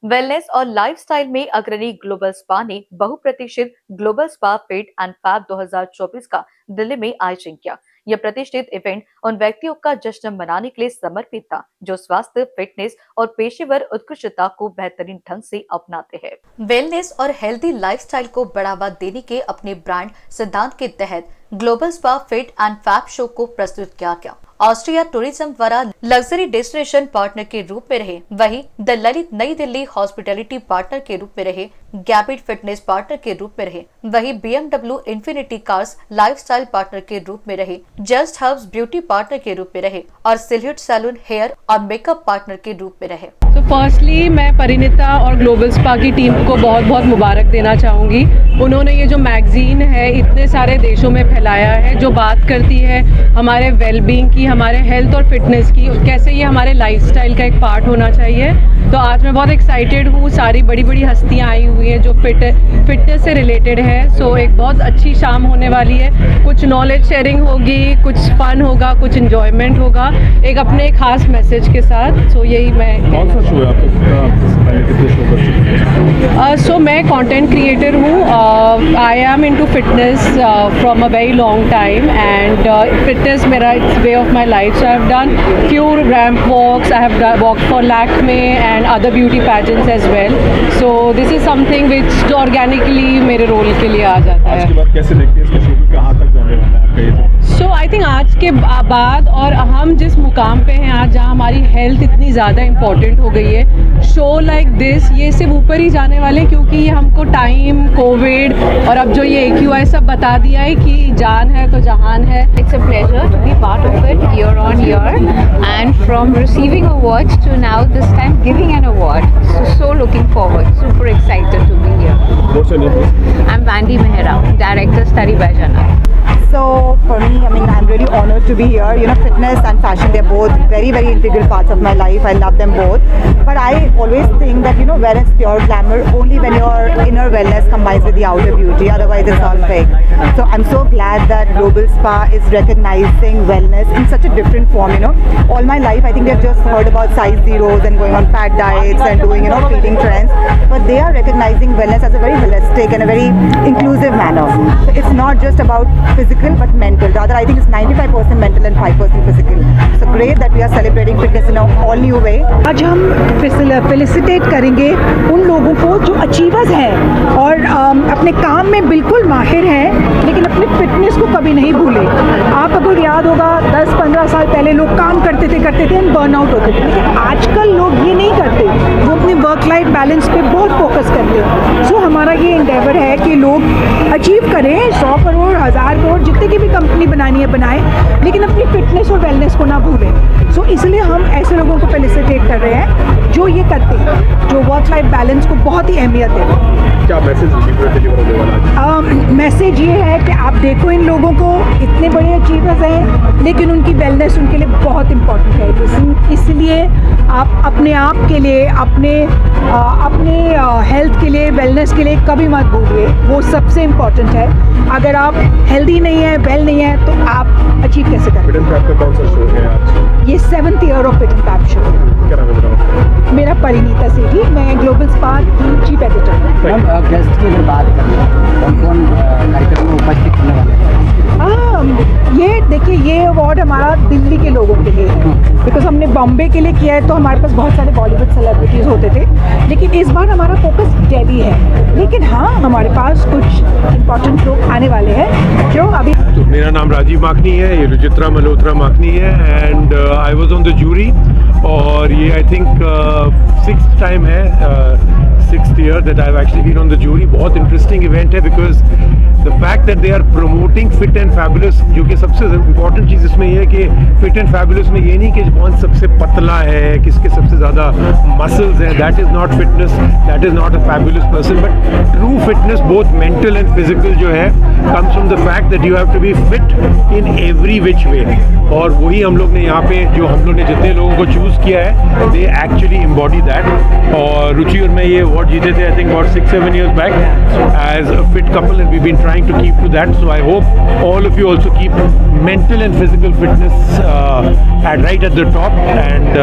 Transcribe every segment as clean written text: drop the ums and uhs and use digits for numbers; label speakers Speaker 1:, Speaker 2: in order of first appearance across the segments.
Speaker 1: Wellness और lifestyle में अग्रणी ग्लोबल स्पा ने बहुप्रतीक्षित global spa fit and fab 2024 का दिल्ली में आयोजन किया। यह प्रतिष्ठित इवेंट उन व्यक्तियों का जश्न मनाने के लिए समर्पित था जो स्वास्थ्य, फिटनेस और पेशेवर उत्कृष्टता को बेहतरीन ढंग से अपनाते हैं। वेलनेस और हेल्दी लाइफस्टाइल को बढ़ावा देने के अपने ब्रांड सिद्धांत के तहत global spa fit and fab show को प्रस्तुत किया गया। ऑस्ट्रिया टूरिज्म द्वारा लग्जरी डेस्टिनेशन पार्टनर के रूप में रहे, वहीं द ललित नई दिल्ली हॉस्पिटैलिटी पार्टनर के रूप में रहे, गैबिट फिटनेस पार्टनर के रूप में रहे, वहीं BMW infinity cars lifestyle partner के रूप में रहे, जस्ट हर्ब्स ब्यूटी पार्टनर के रूप में रहे और सिल्हट सैलून हेयर और मेकअप पार्टनर के रूप में रहे।
Speaker 2: तो फर्स्टली मैं परिणीता और ग्लोबल स्पा की टीम को बहुत बहुत मुबारक देना चाहूँगी। उन्होंने ये जो मैगजीन है इतने सारे देशों में फैलाया है, जो बात करती है हमारे वेलबींग की, हमारे हेल्थ और फिटनेस की, कैसे ये हमारे लाइफस्टाइल का एक पार्ट होना चाहिए। तो आज मैं बहुत एक्साइटेड हूँ, सारी बड़ी बड़ी हस्तियाँ आई हुई हैं जो फिटनेस से रिलेटेड है। सो एक बहुत अच्छी शाम होने वाली है, कुछ नॉलेज शेयरिंग होगी, कुछ फन होगा, कुछ इंजॉयमेंट होगा, एक अपने खास मैसेज के साथ। सो यही मैं
Speaker 3: शो है आपका?
Speaker 2: सो मैं कंटेंट क्रिएटर हूँ। I am into fitness from a very long time and fitness मेरा it's way of my life. So I have done few ramp walks, I have walk for Lakme and other beauty pageants as well. So this is something which organically मेरे role के लिए आ जाता है।
Speaker 3: आज के बाद कैसे देखते हैं इसका शो को, कहाँ तक जाने वाला है आपका ये?
Speaker 2: सो आई थिंक आज के बाद और हम जिस मुकाम पे हैं आज, जहाँ हमारी हेल्थ इतनी ज़्यादा इम्पॉर्टेंट हो गई है, शो लाइक दिस ये सिर्फ ऊपर ही जाने वाले, क्योंकि ये हमको टाइम, कोविड और अब जो ये AQI सब बता दिया है कि जान है तो जहान है।
Speaker 4: It's a pleasure to be part of it year on year, and from receiving awards to now this time giving an award. So looking forward, super excited to be here.
Speaker 3: What's your name?
Speaker 4: I'm Vandi Mehra, director Study by Jana.
Speaker 5: So for me, I mean, I'm really honored to be here. You know, fitness and fashion, they're both very, very integral parts of my life. I love them both. But I always think that, you know, wellness is pure glamour only when your inner wellness combines with the outer beauty. Otherwise, it's all fake. So I'm so glad that Global Spa is recognizing wellness in such a different form, you know. All my life, I think they've just heard about size zeros and going on fat diets and doing, you know, feeding trends. But they are recognizing wellness as a very holistic and a very inclusive manner. So it's not just about physical but mental. Rather, I think it's 95% mental and 5% physical. So great that we are celebrating fitness in an all new way.
Speaker 6: आज हम felicitate करेंगे उन लोगों को जो achievers हैं और अपने काम में बिल्कुल माहिर हैं, लेकिन अपने फिटनेस को कभी नहीं भूले। आप अगर याद होगा 10-15 साल पहले लोग काम करते थे एंड बर्नआउट होते थे, लेकिन आजकल लोग ये नहीं करते, वो अपने वर्क लाइफ बैलेंस पे बहुत फोकस करते हैं। सो हमारा ये इंडेवर है कि लोग अचीव करें 100 करोड़, 1000 करोड़, जितने की भी कंपनी बनानी है बनाएं, लेकिन अपनी फिटनेस और वेलनेस को ना भूलें। सो इसलिए हम ऐसे लोगों को फेलिसिटेट कर रहे हैं जो ये करते हैं, जो वर्क लाइफ बैलेंस को बहुत ही अहमियत है।
Speaker 3: क्या मैसेज डिलीवर होने वाला है?
Speaker 6: मैसेज ये है कि आप देखो इन लोगों को, इतने बड़े अचीवर्स हैं, लेकिन उनकी वेलनेस उनके लिए बहुत इम्पोर्टेंट है। इसलिए आप अपने आप के लिए, अपने हेल्थ के लिए, वेलनेस के लिए कभी मत भूलिए, वो सबसे इम्पोर्टेंट है। अगर आप हेल्दी नहीं है, वेल नहीं है, तो आप अचीव कैसे करें?
Speaker 3: फिट एंड फैब का कौन सा शो है आज?
Speaker 6: ये 7th year of fit and fab show.
Speaker 3: क्या नाम है
Speaker 6: मेरा परिणीता सेठी, मैं ग्लोबल स्पा की चीफ एडिटर हूँ।
Speaker 7: मैम गेस्ट की अगर बात करें, कौन कार्यक्रम में उपस्थित होने वाले हैं?
Speaker 6: ये देखिए, ये अवार्ड हमारा दिल्ली के लोगों के लिए है, बिकॉज हमने बॉम्बे के लिए किया है तो हमारे पास बहुत सारे बॉलीवुड सेलिब्रिटीज़ होते थे, लेकिन इस बार हमारा फोकस दिल्ली है। लेकिन हाँ, हमारे पास कुछ इम्पोर्टेंट लोग आने वाले हैं जो अभी।
Speaker 3: तो मेरा नाम राजीव माखनी है, ये रुचित्रा मल्होत्रा माखनी है and I was on the jury, और ये आई थिंक 6th टाइम है, 6th year that I have actually been on the jury. बहुत इंटरेस्टिंग इवेंट है because the fact that they are promoting fit and fabulous, जो कि सबसे important चीज़ इसमें ये है कि फिट एंड फैबुलस में ये नहीं कि कौन सबसे पतला है, किसके सबसे ज़्यादा मसल्स हैं, that is not fitness, that is not a fabulous person, but true fitness both mental and physical जो है comes from the fact that you have to be fit in every which way. और वही हम लोग ने यहाँ पे जो हम लोग ने जितने लोगों को चूज़ किया है they actually embody that. और रुचि और मैं ये अवार्ड जीते थे I think about 6-7 years back as a fit couple and we've been trying to keep to that. So I hope all of you also keep mental and physical fitness right at the top and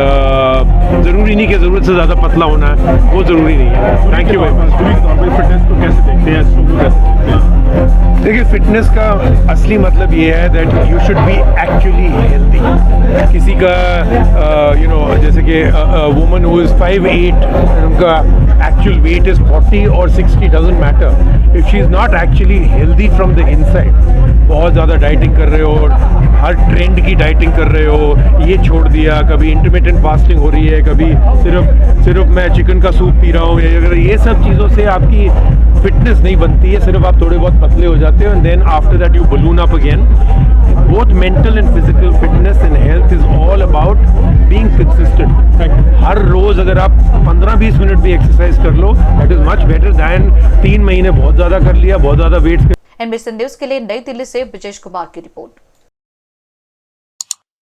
Speaker 3: ज़रूरी नहीं कि ज़रूरत से ज़्यादा पतला होना है, वो ज़रूरी नहीं है. Thank you very much. Fitness को कैसे देखते हैं, इसको कैसे देखते हैं? देखिए फिटनेस का असली मतलब ये है that you should be actually healthy. किसी का यू नो जैसे कि वुमन हु इज़ 5'8" उनका एक्चुअल वेट इज़ 40 और 60 doesn't matter if she is not actually healthy from the inside. बहुत ज़्यादा डाइटिंग कर रहे हो, हर ट्रेंड की डाइटिंग कर रहे हो, ये छोड़ दिया, कभी इंटरमिटेंट फास्टिंग हो रही है, कभी सिर्फ मैं चिकन का सूप पी रहा हूँ, ये सब चीज़ों से आपकी फिटनेस नहीं बनती है. सिर्फ आप थोड़े बहुत पतले हो जाते हो and then after that you balloon up again. Both mental and physical fitness and health is all about being consistent. हर रोज अगर आप 15-20 मिनट भी एक्सरसाइज कर लो that is much better than 3 महीने बहुत ज़्यादा कर लिया, बहुत ज़्यादा वेट.
Speaker 1: NBC न्यूज के लिए नई दिल्ली से ब्रजेश कुमार की रिपोर्ट.